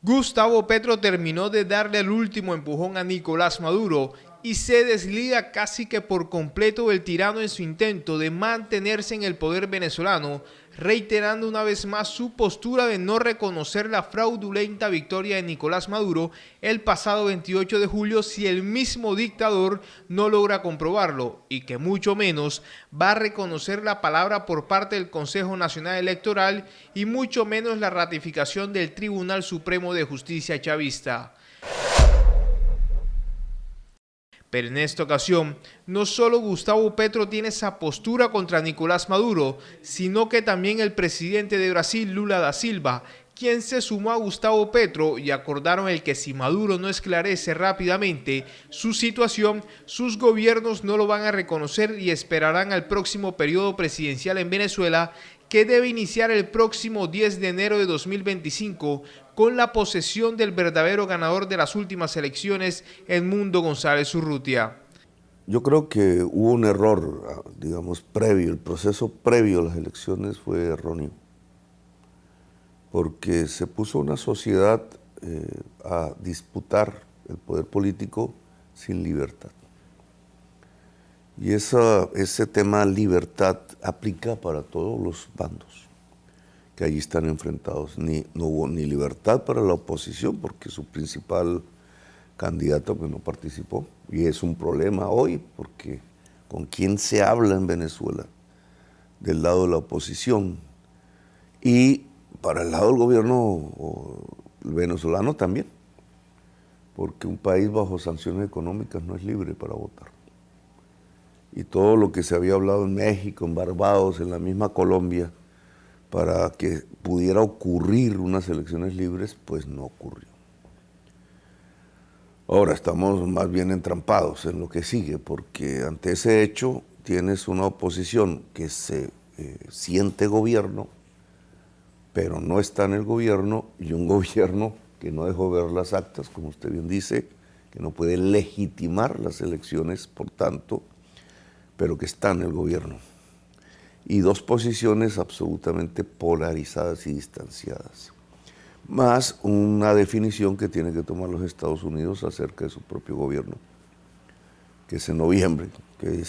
Gustavo Petro terminó de darle el último empujón a Nicolás Maduro y se desliga casi que por completo del tirano en su intento de mantenerse en el poder venezolano, reiterando una vez más su postura de no reconocer la fraudulenta victoria de Nicolás Maduro el pasado 28 de julio si el mismo dictador no logra comprobarlo, y que mucho menos va a reconocer la palabra por parte del Consejo Nacional Electoral y mucho menos la ratificación del Tribunal Supremo de Justicia chavista. Pero en esta ocasión, no solo Gustavo Petro tiene esa postura contra Nicolás Maduro, sino que también el presidente de Brasil, Lula da Silva, quien se sumó a Gustavo Petro y acordaron el que si Maduro no esclarece rápidamente su situación, sus gobiernos no lo van a reconocer y esperarán al próximo periodo presidencial en Venezuela, que debe iniciar el próximo 10 de enero de 2025 con la posesión del verdadero ganador de las últimas elecciones, Edmundo González Urrutia. Yo creo que hubo un error, digamos, previo, el proceso previo a las elecciones fue erróneo, porque se puso una sociedad a disputar el poder político sin libertad. Y ese tema libertad aplica para todos los bandos que allí están enfrentados. No hubo ni libertad para la oposición porque su principal candidato pues, no participó. Y es un problema hoy porque con quién se habla en Venezuela del lado de la oposición. Y para el lado del gobierno venezolano también, porque un país bajo sanciones económicas no es libre para votar. Y todo lo que se había hablado en México, en Barbados, en la misma Colombia, para que pudiera ocurrir unas elecciones libres, pues no ocurrió. Ahora estamos más bien entrampados en lo que sigue, porque ante ese hecho tienes una oposición que se siente gobierno, pero no está en el gobierno, y un gobierno que no dejó ver las actas, como usted bien dice, que no puede legitimar las elecciones, por tanto, pero que está en el gobierno. Y dos posiciones absolutamente polarizadas y distanciadas. Más una definición que tiene que tomar los Estados Unidos acerca de su propio gobierno, que es en noviembre, que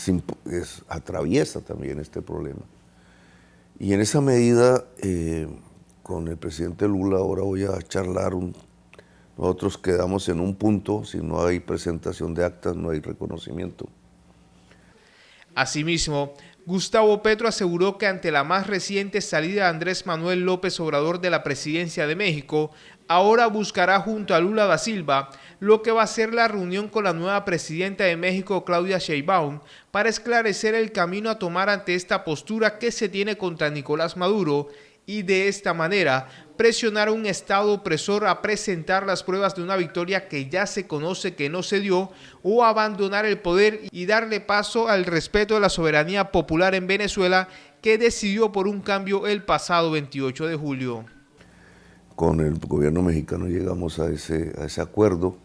atraviesa también este problema. Y en esa medida, con el presidente Lula, ahora voy a charlar, nosotros quedamos en un punto, si no hay presentación de actas, no hay reconocimiento. Asimismo, Gustavo Petro aseguró que ante la más reciente salida de Andrés Manuel López Obrador de la presidencia de México, ahora buscará junto a Lula da Silva lo que va a ser la reunión con la nueva presidenta de México, Claudia Sheinbaum, para esclarecer el camino a tomar ante esta postura que se tiene contra Nicolás Maduro y de esta manera presionar a un Estado opresor a presentar las pruebas de una victoria que ya se conoce que no se dio o abandonar el poder y darle paso al respeto de la soberanía popular en Venezuela que decidió por un cambio el pasado 28 de julio. Con el gobierno mexicano llegamos a ese acuerdo.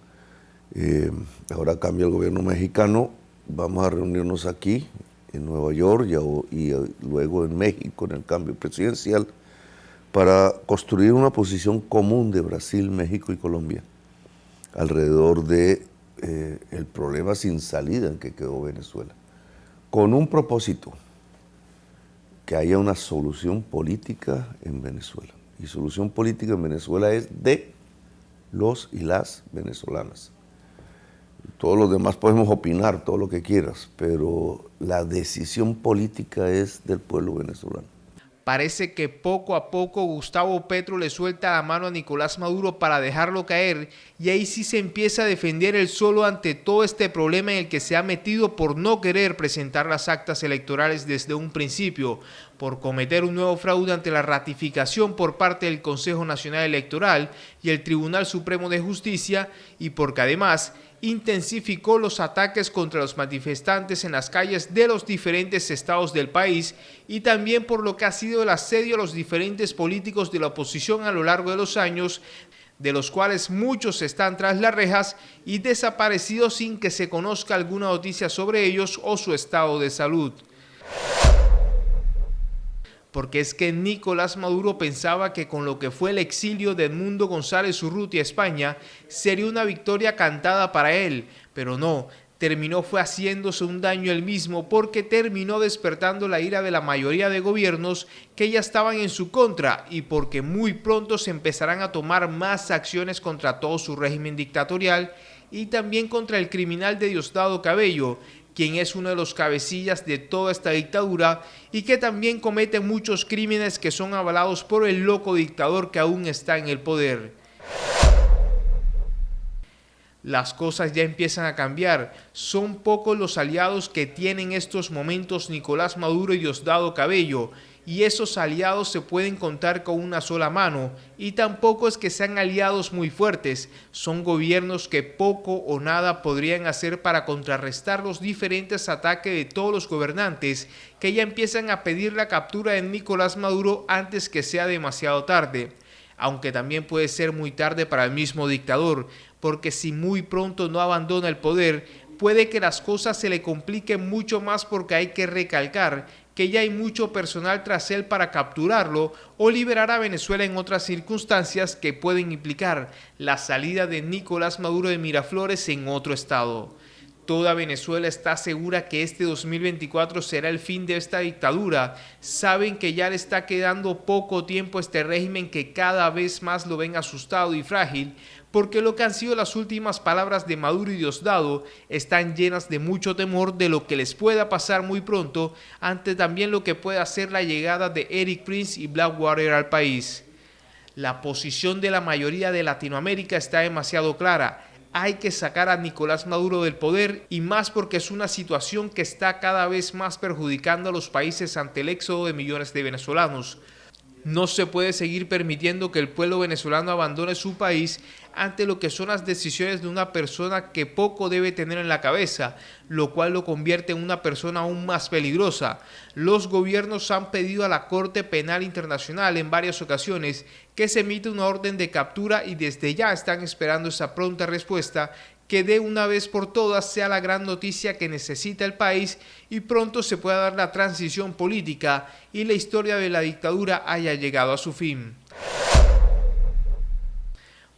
Ahora cambia el gobierno mexicano, vamos a reunirnos aquí en Nueva York y luego en México en el cambio presidencial para construir una posición común de Brasil, México y Colombia alrededor de el problema sin salida en que quedó Venezuela, con un propósito, que haya una solución política en Venezuela. Y solución política en Venezuela es de los y las venezolanas. Todos los demás podemos opinar todo lo que quieras, pero la decisión política es del pueblo venezolano. Parece que poco a poco Gustavo Petro le suelta la mano a Nicolás Maduro para dejarlo caer y ahí sí se empieza a defender él solo ante todo este problema en el que se ha metido por no querer presentar las actas electorales desde un principio, por cometer un nuevo fraude ante la ratificación por parte del Consejo Nacional Electoral y el Tribunal Supremo de Justicia y porque además intensificó los ataques contra los manifestantes en las calles de los diferentes estados del país y también por lo que ha sido el asedio a los diferentes políticos de la oposición a lo largo de los años, de los cuales muchos están tras las rejas y desaparecidos sin que se conozca alguna noticia sobre ellos o su estado de salud. porque es que Nicolás Maduro pensaba que con lo que fue el exilio de Edmundo González Urrutia a España sería una victoria cantada para él, pero no, terminó fue haciéndose un daño él mismo porque terminó despertando la ira de la mayoría de gobiernos que ya estaban en su contra y porque muy pronto se empezarán a tomar más acciones contra todo su régimen dictatorial y también contra el criminal de Diosdado Cabello, quien es uno de los cabecillas de toda esta dictadura y que también comete muchos crímenes que son avalados por el loco dictador que aún está en el poder. Las cosas ya empiezan a cambiar. Son pocos los aliados que tienen en estos momentos Nicolás Maduro y Diosdado Cabello, y esos aliados se pueden contar con una sola mano, y tampoco es que sean aliados muy fuertes, son gobiernos que poco o nada podrían hacer para contrarrestar los diferentes ataques de todos los gobernantes que ya empiezan a pedir la captura de Nicolás Maduro antes que sea demasiado tarde. Aunque también puede ser muy tarde para el mismo dictador, porque si muy pronto no abandona el poder, puede que las cosas se le compliquen mucho más porque hay que recalcar que ya hay mucho personal tras él para capturarlo o liberar a Venezuela en otras circunstancias que pueden implicar la salida de Nicolás Maduro de Miraflores en otro estado. Toda Venezuela está segura que este 2024 será el fin de esta dictadura. Saben que ya le está quedando poco tiempo a este régimen que cada vez más lo ven asustado y frágil, porque lo que han sido las últimas palabras de Maduro y Diosdado están llenas de mucho temor de lo que les pueda pasar muy pronto, ante también lo que pueda ser la llegada de Erik Prince y Blackwater al país. La posición de la mayoría de Latinoamérica está demasiado clara. Hay que sacar a Nicolás Maduro del poder y más porque es una situación que está cada vez más perjudicando a los países ante el éxodo de millones de venezolanos. No se puede seguir permitiendo que el pueblo venezolano abandone su país ante lo que son las decisiones de una persona que poco debe tener en la cabeza, lo cual lo convierte en una persona aún más peligrosa. Los gobiernos han pedido a la Corte Penal Internacional en varias ocasiones que se emita una orden de captura y desde ya están esperando esa pronta respuesta que de una vez por todas sea la gran noticia que necesita el país y pronto se pueda dar la transición política y la historia de la dictadura haya llegado a su fin.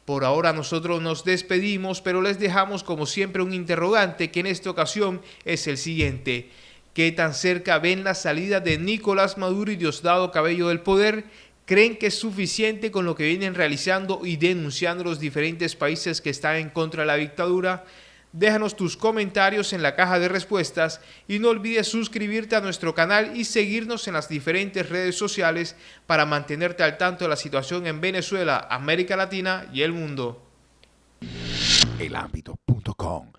Por ahora nosotros nos despedimos, pero les dejamos como siempre un interrogante que en esta ocasión es el siguiente. ¿Qué tan cerca ven la salida de Nicolás Maduro y Diosdado Cabello del poder? ¿Creen que es suficiente con lo que vienen realizando y denunciando los diferentes países que están en contra de la dictadura? Déjanos tus comentarios en la caja de respuestas y no olvides suscribirte a nuestro canal y seguirnos en las diferentes redes sociales para mantenerte al tanto de la situación en Venezuela, América Latina y el mundo. Elambito.com